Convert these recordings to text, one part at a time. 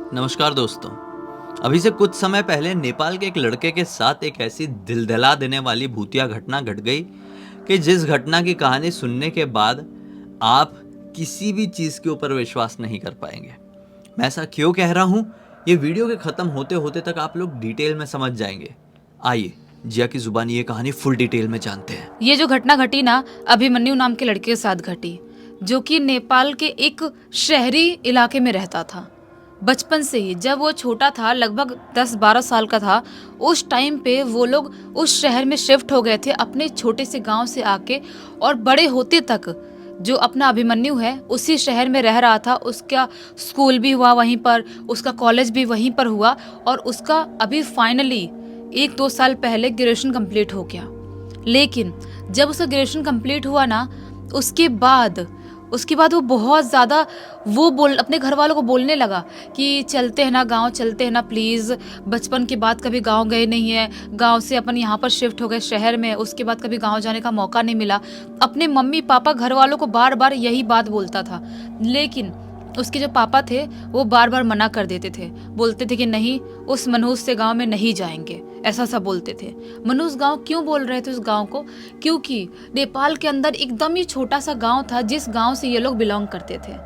नमस्कार दोस्तों। अभी से कुछ समय पहले नेपाल के एक लड़के के साथ एक ऐसी दिल दहला देने वाली भूतिया घटना घट गई कि जिस घटना की कहानी सुनने के बाद आप किसी भी चीज़ के ऊपर विश्वास नहीं कर पाएंगे। मैं ऐसा क्यों कह रहा हूँ, ये वीडियो के ख़त्म होते होते तक आप लोग डिटेल में समझ जाएंगे। आइए जिया की ज़ुबानी ये कहानी फुल डिटेल में जानते हैं। ये जो घटना घटी ना, अभिमन्यु नाम के लड़के के साथ घटी, जो कि नेपाल के एक शहरी इलाके में रहता था। बचपन से ही जब वो छोटा था, लगभग 10-12 साल का था, उस टाइम पे वो लोग उस शहर में शिफ्ट हो गए थे अपने छोटे से गांव से आके। और बड़े होते तक जो अपना अभिमन्यु है उसी शहर में रह रहा था। उसका स्कूल भी हुआ वहीं पर, उसका कॉलेज भी वहीं पर हुआ, और उसका अभी फाइनली 1-2 साल पहले ग्रेजुएशन कंप्लीट हो गया। लेकिन जब उसका ग्रेजुएशन कंप्लीट हुआ ना, उसके बाद वो बहुत ज़्यादा अपने घर वालों को बोलने लगा कि चलते हैं ना गांव, चलते हैं ना प्लीज़। बचपन के बाद कभी गांव गए नहीं है, गांव से अपन यहाँ पर शिफ्ट हो गए शहर में, उसके बाद कभी गांव जाने का मौका नहीं मिला। अपने मम्मी पापा घर वालों को बार बार यही बात बोलता था, लेकिन उसके जो पापा थे वो बार बार मना कर देते थे। बोलते थे कि नहीं, उस मनहूस से गांव में नहीं जाएंगे, ऐसा सब बोलते थे। मनहूस गांव क्यों बोल रहे थे उस गांव को? क्योंकि नेपाल के अंदर एकदम ही छोटा सा गांव था जिस गांव से ये लोग बिलोंग करते थे।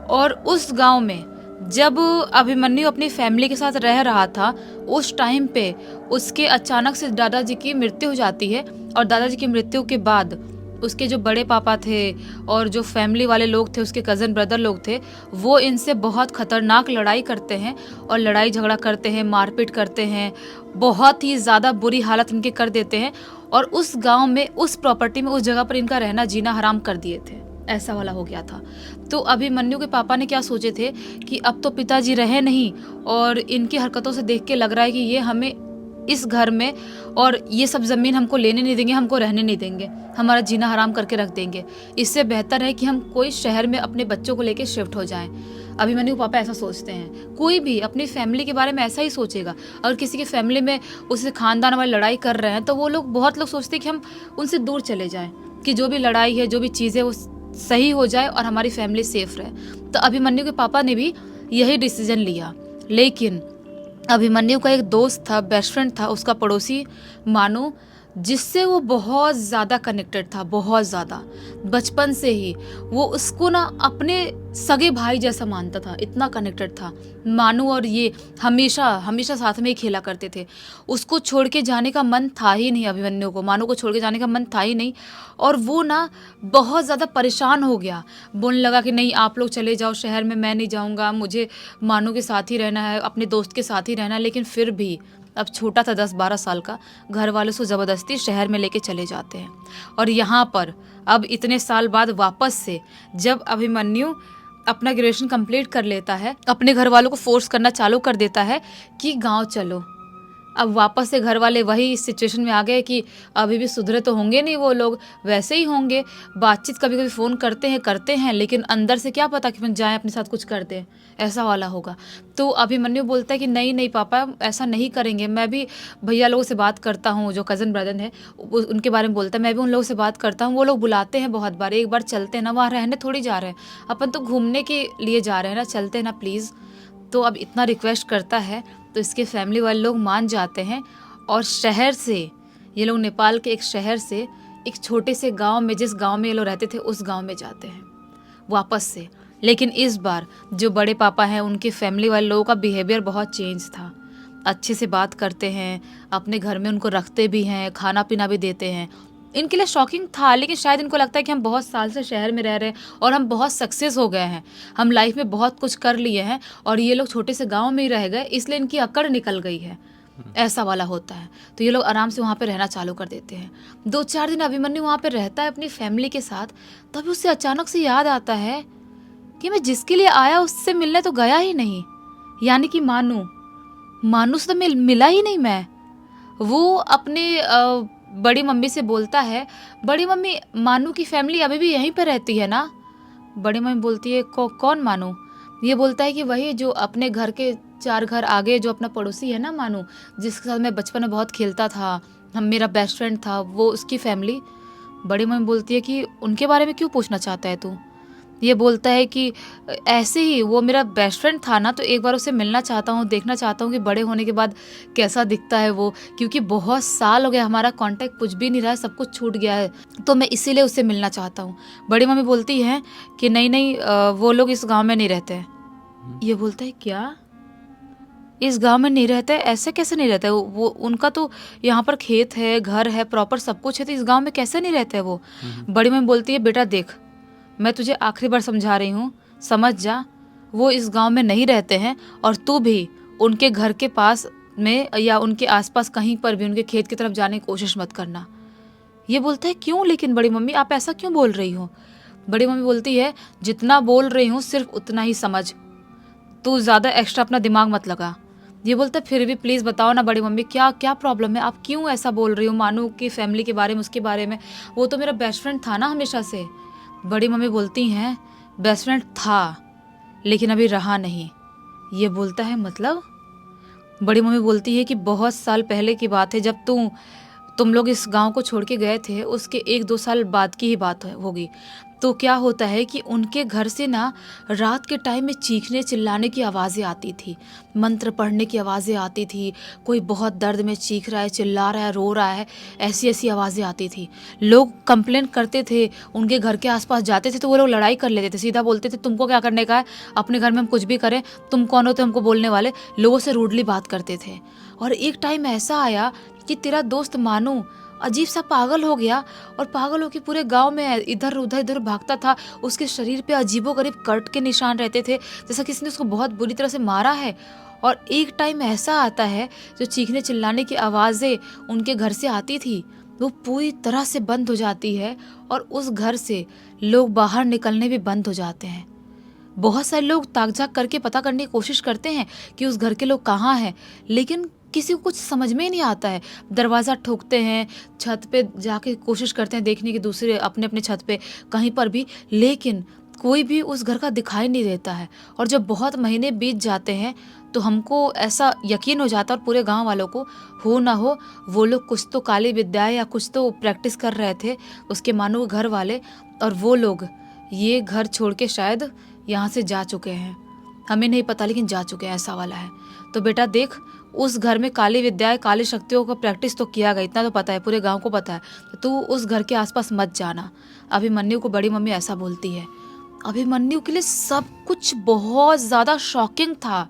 और उस गांव में जब अभिमन्यु अपनी फैमिली के साथ रह रहा था, उस टाइम पे उसके अचानक से दादाजी की मृत्यु हो जाती है। और दादाजी की मृत्यु के बाद उसके जो बड़े पापा थे और जो फैमिली वाले लोग थे, उसके कज़न ब्रदर लोग थे, वो इनसे बहुत ख़तरनाक लड़ाई करते हैं और लड़ाई झगड़ा करते हैं, मारपीट करते हैं, बहुत ही ज़्यादा बुरी हालत इनके कर देते हैं। और उस गांव में, उस प्रॉपर्टी में, उस जगह पर इनका रहना जीना हराम कर दिए थे। ऐसा वाला हो गया था। तो अभिमन्यु के पापा ने क्या सोचे थे कि अब तो पिताजी रहे नहीं, और इनकी हरकतों से देख के लग रहा है कि ये हमें इस घर में और ये सब ज़मीन हमको लेने नहीं देंगे, हमको रहने नहीं देंगे, हमारा जीना हराम करके रख देंगे। इससे बेहतर है कि हम कोई शहर में अपने बच्चों को लेके शिफ्ट हो जाएं। अभिमन्यु पापा ऐसा सोचते हैं। कोई भी अपनी फैमिली के बारे में ऐसा ही सोचेगा। अगर किसी की फैमिली में उससे खानदान वाली लड़ाई कर रहे हैं तो वो लोग, बहुत लोग सोचते हैं कि हम उनसे दूर चले जाएं, कि जो भी लड़ाई है, जो भी चीज़ है, वो सही हो जाए और हमारी फैमिली सेफ रहे। तो अभिमन्यु के पापा ने भी यही डिसीजन लिया। लेकिन अभिमन्यु का एक दोस्त था, बेस्ट फ्रेंड था, उसका पड़ोसी मानू, जिससे वो बहुत ज़्यादा कनेक्टेड था, बहुत ज़्यादा। बचपन से ही वो उसको ना अपने सगे भाई जैसा मानता था, इतना कनेक्टेड था मानू। और ये हमेशा हमेशा साथ में ही खेला करते थे। उसको छोड़ के जाने का मन था ही नहीं, अभिमन्यु को, मानू को छोड़ के जाने का मन था ही नहीं। और वो ना बहुत ज़्यादा परेशान हो गया, बोलने लगा कि नहीं, आप लोग चले जाओ शहर में, मैं नहीं जाऊँगा, मुझे मानू के साथ ही रहना है, अपने दोस्त के साथ ही रहना है। लेकिन फिर भी, अब छोटा था 10-12 साल का, घर वाले उसको ज़बरदस्ती शहर में लेके चले जाते हैं। और यहाँ पर अब इतने साल बाद वापस से जब अभिमन्यु अपना ग्रेजुएशन कंप्लीट कर लेता है, अपने घर वालों को फोर्स करना चालू कर देता है कि गांव चलो। अब वापस से घर वाले वही सिचुएशन में आ गए कि अभी भी सुधरे तो होंगे नहीं, वो लोग वैसे ही होंगे। बातचीत कभी कभी फ़ोन करते हैं, लेकिन अंदर से क्या पता कि अपन जाएँ अपने साथ कुछ कर दें, ऐसा वाला होगा। तो अभिमन्यु बोलता है कि नहीं नहीं पापा, ऐसा नहीं करेंगे। मैं भी भैया लोगों से बात करता हूँ, जो कज़न ब्रदर है उनके बारे में बोलता है, मैं भी उन लोगों से बात करता हूँ, वो लोग बुलाते हैं बहुत बार, एक बार चलते हैं ना, वहाँ रहने थोड़ी जा रहे हैं, अपन तो घूमने के लिए जा रहे हैं ना, चलते हैं ना प्लीज़। तो अब इतना रिक्वेस्ट करता है तो इसके फैमिली वाले लोग मान जाते हैं। और शहर से, ये लोग नेपाल के एक शहर से एक छोटे से गांव में, जिस गांव में ये लोग रहते थे, उस गांव में जाते हैं वापस से। लेकिन इस बार जो बड़े पापा हैं, उनके फैमिली वाले लोगों का बिहेवियर बहुत चेंज था। अच्छे से बात करते हैं, अपने घर में उनको रखते भी हैं, खाना पीना भी देते हैं। इनके लिए शॉकिंग था, लेकिन शायद इनको लगता है कि हम बहुत साल से शहर में रह रहे हैं और हम बहुत सक्सेस हो गए हैं, हम लाइफ में बहुत कुछ कर लिए हैं, और ये लोग छोटे से गांव में ही रह गए, इसलिए इनकी अकड़ निकल गई है, ऐसा वाला होता है। तो ये लोग आराम से वहाँ पे रहना चालू कर देते हैं। 2-4 दिन अभिमन्यु वहाँ पे रहता है अपनी फैमिली के साथ। तभी उसे अचानक से याद आता है कि मैं जिसके लिए आया उससे मिलने तो गया ही नहीं, यानी कि मानू से तो मिला ही नहीं मैं। वो अपने बड़ी मम्मी से बोलता है, बड़ी मम्मी, मानू की फैमिली अभी भी यहीं पर रहती है ना? बड़ी मम्मी बोलती है, कौन मानू? ये बोलता है कि वही जो अपने घर के 4 घर आगे जो अपना पड़ोसी है ना मानू, जिसके साथ मैं बचपन में बहुत खेलता था, हम मेरा बेस्ट फ्रेंड था, वो उसकी फैमिली। बड़ी मम्मी बोलती है कि उनके बारे में क्यों पूछना चाहता है तू? ये बोलता है कि ऐसे ही वो मेरा बेस्ट फ्रेंड था ना, तो एक बार उसे मिलना चाहता हूँ, देखना चाहता हूँ कि बड़े होने के बाद कैसा दिखता है वो, क्योंकि बहुत साल हो गया, हमारा कांटेक्ट कुछ भी नहीं रहा है, सब कुछ छूट गया है, तो मैं इसीलिए उससे मिलना चाहता हूँ। बड़ी मम्मी बोलती है कि नहीं नहीं, वो लोग इस गाँव में नहीं रहते हैं। ये बोलता है क्या, इस गांव में नहीं रहते? ऐसे कैसे नहीं रहते? वो उनका तो यहाँ पर खेत है, घर है, प्रॉपर सब कुछ है, तो इस गांव में कैसे नहीं रहते वो? बड़ी मम्मी बोलती है बेटा देख, मैं तुझे आखिरी बार समझा रही हूँ, समझ जा, वो इस गांव में नहीं रहते हैं, और तू भी उनके घर के पास में या उनके आसपास कहीं पर भी उनके खेत की तरफ जाने की कोशिश मत करना। ये बोलता है क्यों, लेकिन बड़ी मम्मी आप ऐसा क्यों बोल रही हो? बड़ी मम्मी बोलती है जितना बोल रही हूँ सिर्फ उतना ही समझ, तू ज़्यादा एक्स्ट्रा अपना दिमाग मत लगा। ये बोलता है फिर भी प्लीज़ बताओ ना बड़ी मम्मी, क्या क्या प्रॉब्लम है, आप क्यों ऐसा बोल रही हो मानू की फैमिली के बारे में, उसके बारे में? वो तो मेरा बेस्ट फ्रेंड था ना हमेशा से। बड़ी मम्मी बोलती हैं बेस्ट फ्रेंड था लेकिन अभी रहा नहीं। ये बोलता है मतलब? बड़ी मम्मी बोलती है कि बहुत साल पहले की बात है, जब तुम लोग इस गांव को छोड़ के गए थे, उसके 1-2 साल बाद की ही बात होगी। तो क्या होता है कि उनके घर से ना रात के टाइम में चीखने चिल्लाने की आवाज़ें आती थी, मंत्र पढ़ने की आवाज़ें आती थी, कोई बहुत दर्द में चीख रहा है, चिल्ला रहा है, रो रहा है, ऐसी ऐसी आवाज़ें आती थी। लोग कंप्लेंट करते थे, उनके घर के आसपास जाते थे तो वो लोग लड़ाई कर लेते थे, सीधा बोलते थे तुमको क्या करने का है, अपने घर में हम कुछ भी करें, तुम कौन होते हमको बोलने वाले, लोगों से रूडली बात करते थे। और एक टाइम ऐसा आया कि तेरा दोस्त मानू अजीब सा पागल हो गया, और पागल होकर पूरे गांव में इधर उधर भागता था। उसके शरीर पे अजीबोगरीब कट के निशान रहते थे, जैसा किसी ने उसको बहुत बुरी तरह से मारा है। और एक टाइम ऐसा आता है जो चीखने चिल्लाने की आवाज़ें उनके घर से आती थी वो पूरी तरह से बंद हो जाती है, और उस घर से लोग बाहर निकलने भी बंद हो जाते हैं। बहुत सारे लोग ताक झाक करके पता करने की कोशिश करते हैं कि उस घर के लोग कहाँ हैं, लेकिन किसी को कुछ समझ में ही नहीं आता है। दरवाज़ा ठोकते हैं, छत पे जाके कोशिश करते हैं देखने की, दूसरे अपने अपने छत पे कहीं पर भी, लेकिन कोई भी उस घर का दिखाई नहीं देता है। और जब बहुत महीने बीत जाते हैं तो हमको ऐसा यकीन हो जाता है, और पूरे गांव वालों को, हो ना हो वो लोग कुछ तो काली विद्या या कुछ तो प्रैक्टिस कर रहे थे उसके मानो घर वाले, और वो लोग ये घर छोड़ के शायद यहाँ से जा चुके हैं, हमें नहीं पता लेकिन जा चुके हैं, ऐसा वाला है। तो बेटा देख, उस घर में काली विद्याएं, काली शक्तियों का प्रैक्टिस तो किया गया, इतना तो पता है, पूरे गांव को पता है, तो तू उस घर के आसपास मत जाना। अभिमन्यु को बड़ी मम्मी ऐसा बोलती है। अभिमन्यु के लिए सब कुछ बहुत ज़्यादा शॉकिंग था,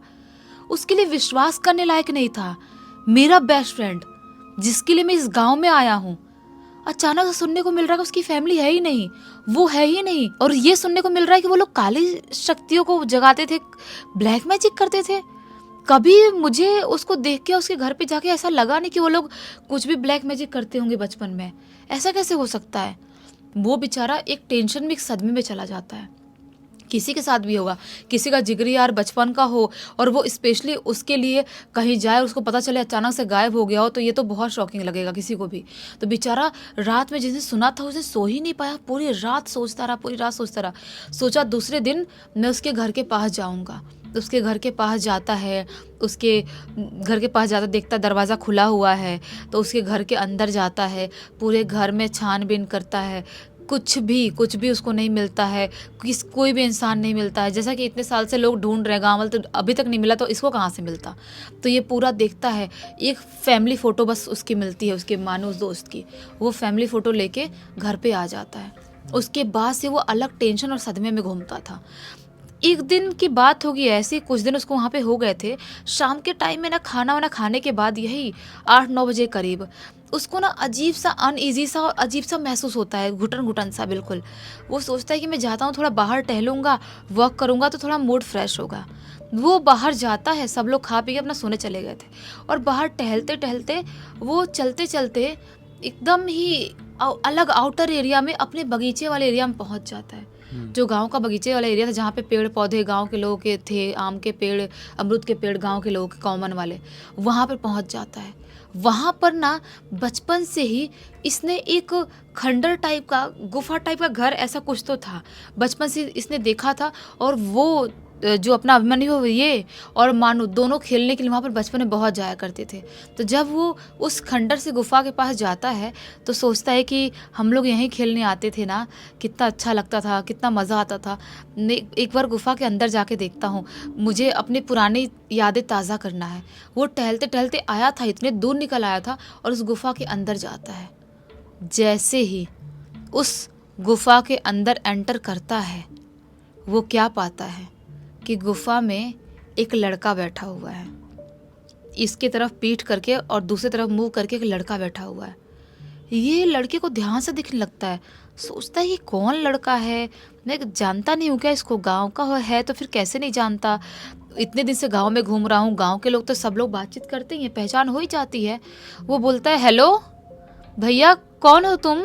उसके लिए विश्वास करने लायक नहीं था। मेरा बेस्ट फ्रेंड जिसके लिए मैं इस गाँव में आया हूँ, अचानक सुनने को मिल रहा है कि उसकी फैमिली है ही नहीं, वो है ही नहीं, और ये सुनने को मिल रहा है कि वो लोग काली शक्तियों को जगाते थे, ब्लैक मैजिक करते थे। कभी मुझे उसको देख के उसके घर पे जाके ऐसा लगा नहीं कि वो लोग कुछ भी ब्लैक मैजिक करते होंगे बचपन में। ऐसा कैसे हो सकता है? वो बेचारा एक टेंशन में, एक सदमे में चला जाता है। किसी के साथ भी होगा, किसी का जिगरी यार बचपन का हो और वो स्पेशली उसके लिए कहीं जाए, उसको पता चले अचानक से गायब हो गया हो, तो ये तो बहुत शॉकिंग लगेगा किसी को भी। तो बेचारा रात में जिसने सुना था उसने सो ही नहीं पाया, पूरी रात सोचता रहा, पूरी रात सोचता रहा। सोचा दूसरे दिन मैं उसके घर के पास जाऊँगा। उसके घर के पास जाता है, उसके घर के पास जाता, देखता दरवाज़ा खुला हुआ है, तो उसके घर के अंदर जाता है, पूरे घर में छानबीन करता है, कुछ भी उसको नहीं मिलता है, कोई भी इंसान नहीं मिलता है। जैसा कि इतने साल से लोग ढूंढ रहे हैं, गाँव वाले तो अभी तक नहीं मिला, तो इसको कहाँ से मिलता? तो ये पूरा देखता है, एक फैमिली फ़ोटो बस उसकी मिलती है, उसके मानो उस दोस्त की। वो फैमिली फ़ोटो लेके घर पे आ जाता है। उसके बाद से वो अलग टेंशन और सदमे में घूमता था। एक दिन की बात होगी ऐसी, कुछ दिन उसको वहाँ पे हो गए थे। शाम के टाइम में ना खाना वाना खाने के बाद, यही 8-9 बजे करीब, उसको ना अजीब सा अनईजी सा और अजीब सा महसूस होता है, घुटन घुटन सा बिल्कुल। वो सोचता है कि मैं जाता हूँ, थोड़ा बाहर टहलूँगा, वॉक करूँगा तो थोड़ा मूड फ्रेश होगा। वो बाहर जाता है, सब लोग खा पी के अपना सोने चले गए थे, और बाहर टहलते टहलते वो चलते चलते एकदम ही अलग आउटर एरिया में, अपने बगीचे वाले एरिया में पहुँच जाता है। जो गांव का बगीचे वाला एरिया था, जहाँ पे पेड़ पौधे गांव के लोगों के थे, आम के पेड़, अमरूद के पेड़ गांव के लोगों के कॉमन वाले, वहाँ पर पहुँच जाता है। वहाँ पर ना बचपन से ही इसने एक खंडर टाइप का, गुफा टाइप का घर, ऐसा कुछ तो था, बचपन से इसने देखा था, और वो जो अपना अभिमन्यु ये और मानू दोनों खेलने के लिए वहाँ पर बचपन में बहुत जाया करते थे। तो जब वो उस खंडर से गुफा के पास जाता है तो सोचता है कि हम लोग यहीं खेलने आते थे ना, कितना अच्छा लगता था, कितना मज़ा आता था। एक बार गुफा के अंदर जाके देखता हूँ, मुझे अपनी पुरानी यादें ताज़ा करना है। वो टहलते टहलते आया था, इतने दूर निकल आया था और उस गुफा के अंदर जाता है। जैसे ही उस गुफा के अंदर एंटर करता है, वो क्या पाता है कि गुफा में एक लड़का बैठा हुआ है। इसके तरफ पीठ करके और दूसरी तरफ मुंह करके एक लड़का बैठा हुआ है। ये लड़के को ध्यान से दिखने लगता है, सोचता है ये कौन लड़का है, मैं जानता नहीं हूँ क्या इसको, गांव का है तो फिर कैसे नहीं जानता, इतने दिन से गांव में घूम रहा हूँ, गांव के लोग तो सब लोग बातचीत करते हैं, पहचान हो ही जाती है। वो बोलता है हेलो भैया कौन हो तुम,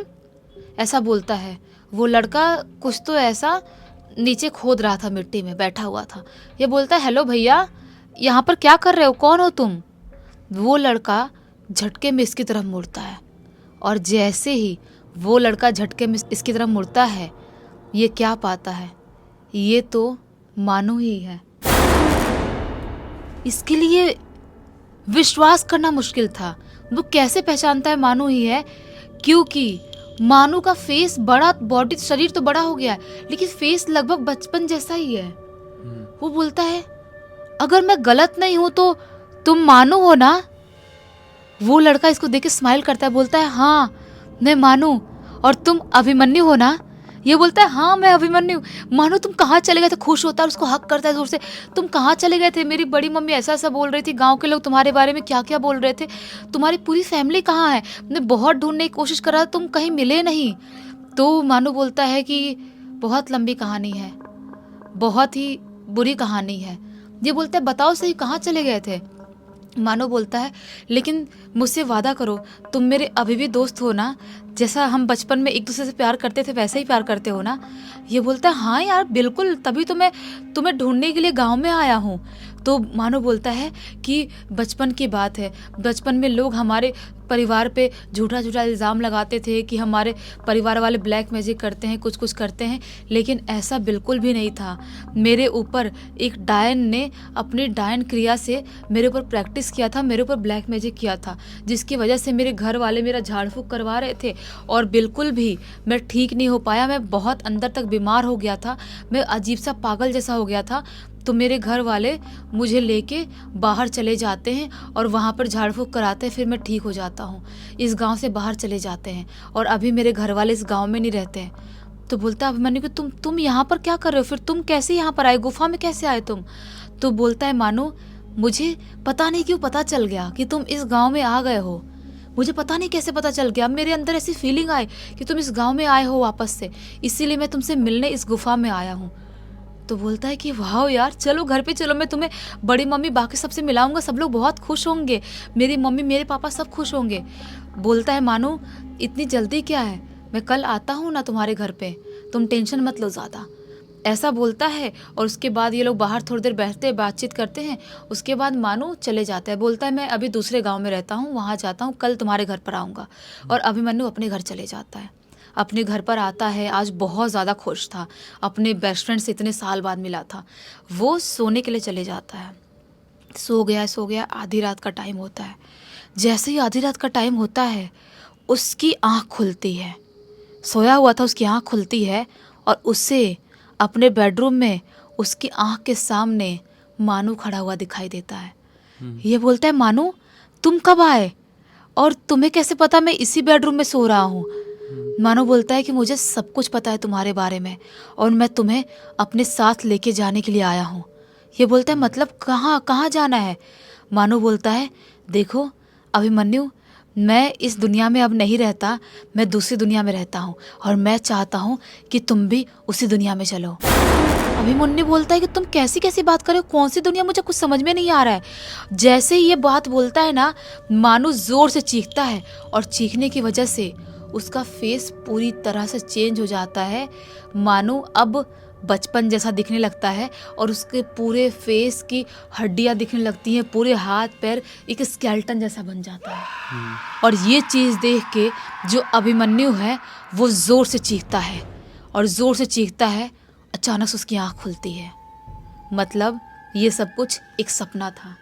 ऐसा बोलता है। वो लड़का कुछ तो ऐसा नीचे खोद रहा था, मिट्टी में बैठा हुआ था। ये बोलता है हेलो भैया यहाँ पर क्या कर रहे हो, कौन हो तुम। वो लड़का झटके में इसकी तरफ मुड़ता है और जैसे ही वो लड़का झटके में इसकी तरफ मुड़ता है, ये क्या पाता है, ये तो मानू ही है। इसके लिए विश्वास करना मुश्किल था। वो कैसे पहचानता है मानू ही है, क्योंकि मानू का फेस बड़ा, बॉडी शरीर तो बड़ा हो गया है लेकिन फेस लगभग बचपन जैसा ही है। वो बोलता है अगर मैं गलत नहीं हूं तो तुम मानू हो ना। वो लड़का इसको देख के स्माइल करता है, बोलता है हाँ मैं मानू, और तुम अभिमन्यु हो ना। ये बोलता है हाँ मैं अभिमन्यु। मानो तुम कहाँ चले गए थे, खुश होता है, उसको हक करता है जोर से, तुम कहाँ चले गए थे, मेरी बड़ी मम्मी ऐसा ऐसा बोल रही थी, गांव के लोग तुम्हारे बारे में क्या क्या बोल रहे थे, तुम्हारी पूरी फैमिली कहाँ है, मैं बहुत ढूंढने की कोशिश कर रहा था, तुम कहीं मिले नहीं। तो मानो बोलता है कि बहुत लंबी कहानी है, बहुत ही बुरी कहानी है। ये बोलता है बताओ सही कहाँ चले गए थे। मानो बोलता है लेकिन मुझसे वादा करो, तुम मेरे अभी भी दोस्त हो ना, जैसा हम बचपन में एक दूसरे से प्यार करते थे वैसे ही प्यार करते हो ना। ये बोलता है हाँ यार बिल्कुल, तभी तो मैं तुम्हें ढूंढने के लिए गांव में आया हूँ। तो मानो बोलता है कि बचपन की बात है, बचपन में लोग हमारे परिवार पे झूठा झूठा इल्ज़ाम लगाते थे कि हमारे परिवार वाले ब्लैक मैजिक करते हैं, कुछ कुछ करते हैं, लेकिन ऐसा बिल्कुल भी नहीं था। मेरे ऊपर एक डायन ने अपनी डायन क्रिया से मेरे ऊपर प्रैक्टिस किया था, मेरे ऊपर ब्लैक मैजिक किया था, जिसकी वजह से मेरे घर वाले मेरा झाड़ फूँक करवा रहे थे और बिल्कुल भी मैं ठीक नहीं हो पाया। मैं बहुत अंदर तक बीमार हो गया था, मैं अजीब सा पागल जैसा हो गया था। तो मेरे घर वाले मुझे लेके बाहर चले जाते हैं और वहाँ पर झाड़ फूँक कराते हैं, फिर मैं ठीक हो जाता हूँ। इस गांव से बाहर चले जाते हैं और अभी मेरे घर वाले इस गांव में नहीं रहते हैं। तो बोलता है अभिमन्यु कि तुम यहाँ पर क्या कर रहे हो, फिर तुम कैसे यहाँ पर आए, गुफा में कैसे आए तुम। तो बोलता है मानो मुझे पता नहीं क्यों पता चल गया कि तुम इस गाँव में आ गए हो, मुझे पता नहीं कैसे पता चल गया, मेरे अंदर ऐसी फीलिंग आई कि तुम इस गाँव में आए हो वापस से, इसीलिए मैं तुमसे मिलने इस गुफा में आया हूँ। तो बोलता है कि वाह यार चलो घर पे चलो, मैं तुम्हें बड़ी मम्मी बाकी सबसे मिलाऊंगा, सब लोग बहुत खुश होंगे, मेरी मम्मी मेरे पापा सब खुश होंगे। बोलता है मानो इतनी जल्दी क्या है, मैं कल आता हूँ ना तुम्हारे घर पे, तुम टेंशन मत लो ज़्यादा। ऐसा बोलता है और उसके बाद ये लोग बाहर थोड़ी देर बैठते हैं, बातचीत करते हैं। उसके बाद मानो चले जाता है, बोलता है मैं अभी दूसरे गाँव में रहता हूँ, वहाँ जाता हूँ, कल तुम्हारे घर पर आऊँगा। और अभिमन्यु अपने घर चले जाता है। अपने घर पर आता है, आज बहुत ज़्यादा खुश था, अपने बेस्ट फ्रेंड से इतने साल बाद मिला था। वो सोने के लिए चले जाता है, सो गया, आधी रात का टाइम होता है। जैसे ही आधी रात का टाइम होता है उसकी आँख खुलती है, सोया हुआ था, उसकी आँख खुलती है और उसे अपने बेडरूम में उसकी आँख के सामने मानू खड़ा हुआ दिखाई देता है। ये बोलता है मानू तुम कब आए और तुम्हें कैसे पता मैं इसी बेडरूम में सो रहा हूँ। मानो बोलता है कि मुझे सब कुछ पता है तुम्हारे बारे में और मैं तुम्हें अपने साथ लेके जाने के लिए आया हूँ। ये बोलता है मतलब कहाँ जाना है। मानो बोलता है देखो अभिमन्यु, मैं इस दुनिया में अब नहीं रहता, मैं दूसरी दुनिया में रहता हूँ और मैं चाहता हूँ कि तुम भी उसी दुनिया में चलो। अभिमन्यु बोलता है कि तुम कैसी कैसी बात कर रहे हो, कौन सी दुनिया, मुझे कुछ समझ में नहीं आ रहा है। जैसे ही ये बात बोलता है ना, मानो जोर से चीखता है और चीखने की वजह से उसका फेस पूरी तरह से चेंज हो जाता है। मानो अब बचपन जैसा दिखने लगता है और उसके पूरे फेस की हड्डियां दिखने लगती हैं, पूरे हाथ पैर एक स्केलेटन जैसा बन जाता है। और ये चीज़ देख के जो अभिमन्यु है वो ज़ोर से चीखता है और ज़ोर से चीखता है, अचानक से उसकी आँख खुलती है। मतलब ये सब कुछ एक सपना था,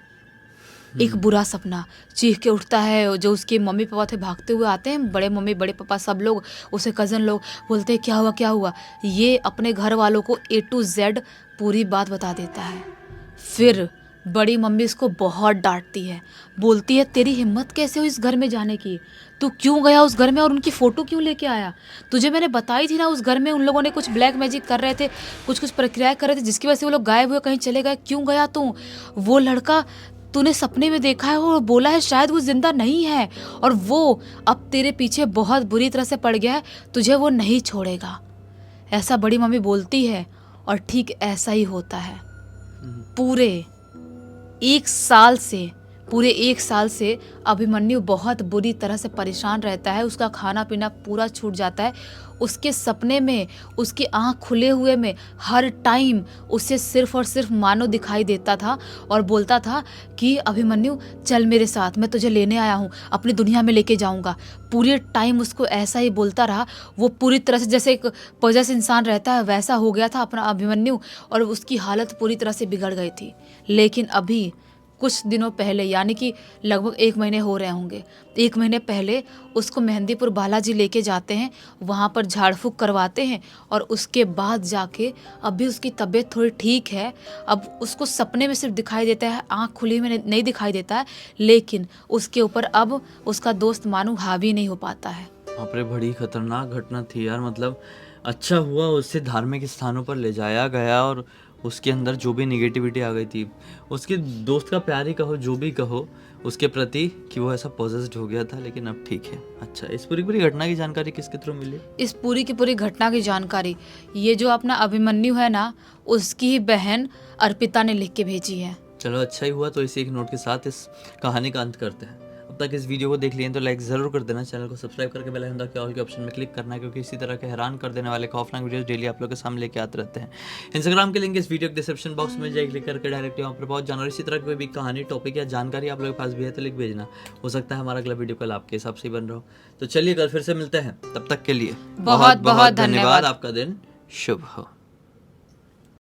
एक बुरा सपना। चीख के उठता है, जो उसके मम्मी पापा थे भागते हुए आते हैं, बड़े मम्मी बड़े पापा सब लोग, उसे कज़न लोग बोलते हैं क्या हुआ क्या हुआ। ये अपने घर वालों को A to Z पूरी बात बता देता है। फिर बड़ी मम्मी इसको बहुत डांटती है, बोलती है तेरी हिम्मत कैसे हुई इस घर में जाने की, तू क्यों गया उस घर में और उनकी फ़ोटो क्यों लेके आया। तुझे मैंने बताई थी ना उस घर में उन लोगों ने कुछ ब्लैक मैजिक कर रहे थे, कुछ कुछ प्रक्रियाएं कर रहे थे जिसकी वजह से वो लोग गायब हुए, कहीं चले गए, क्यों गया तू। वो लड़का तूने सपने में देखा है और बोला है शायद वो जिंदा नहीं है, और वो अब तेरे पीछे बहुत बुरी तरह से पड़ गया है, तुझे वो नहीं छोड़ेगा। ऐसा बड़ी मम्मी बोलती है और ठीक ऐसा ही होता है। पूरे एक साल से अभिमन्यु बहुत बुरी तरह से परेशान रहता है। उसका खाना पीना पूरा छूट जाता है। उसके सपने में, उसकी आँख खुले हुए में हर टाइम उसे सिर्फ और सिर्फ मानो दिखाई देता था और बोलता था कि अभिमन्यु चल मेरे साथ, मैं तुझे लेने आया हूँ, अपनी दुनिया में लेके जाऊँगा। पूरे टाइम उसको ऐसा ही बोलता रहा। वो पूरी तरह से जैसे एक पॉजेस इंसान रहता है वैसा हो गया था अपना अभिमन्यु, और उसकी हालत पूरी तरह से बिगड़ गई थी। लेकिन अभी कुछ दिनों पहले, यानी कि लगभग 1 महीने हो रहे होंगे, 1 महीने पहले उसको मेहंदीपुर बालाजी लेके जाते हैं, वहाँ पर झाड़ फूँक करवाते हैं और उसके बाद जाके अभी उसकी तबीयत थोड़ी ठीक है। अब उसको सपने में सिर्फ दिखाई देता है, आँख खुली में नहीं दिखाई देता है, लेकिन उसके ऊपर अब उसका दोस्त मानू हावी नहीं हो पाता है। बाप रे, बड़ी खतरनाक घटना थी यार। मतलब अच्छा हुआ उसे धार्मिक स्थानों पर ले जाया गया और उसके अंदर जो भी निगेटिविटी आ गई थी, उसके दोस्त का प्यार ही कहो, जो भी कहो उसके प्रति, कि वो ऐसा पॉजेस्ड हो गया था, लेकिन अब ठीक है। अच्छा, इस पूरी पूरी घटना की जानकारी किसके थ्रू मिली? इस पूरी की पूरी घटना की जानकारी ये जो अपना अभिमन्यु है ना, उसकी ही बहन अर्पिता ने लिख के भेजी है। चलो अच्छा ही हुआ। तो इसी एक नोट के साथ इस कहानी का अंत करते हैं। अब तक इस वीडियो को देख लिए तो लाइक ज़रूर कर देना, चैनल को सब्सक्राइब करके बेल आइकन दबा के ऑल के ऑप्शन में क्लिक करना है, क्योंकि इसी तरह के हैरान कर देने वाले खौफनाक वीडियोस डेली आप लोग के सामने लेके आते रहते हैं। इंस्टाग्राम के लिंक इस वीडियो के डिस्क्रिप्शन बॉक्स में जाए, क्लिक करके डायरेक्ट वहाँ पर पहुंच जाना। और इसी तरह कोई भी कहानी, टॉपिक या जानकारी आप लोगों के पास भी है तो लिख भेजना। हो सकता है हमारा अगला वीडियो कल आपके हिसाब से ही बन रहा हो। तो चलिए कल फिर से मिलते हैं, तब तक के लिए बहुत बहुत धन्यवाद। आपका दिन शुभ हो।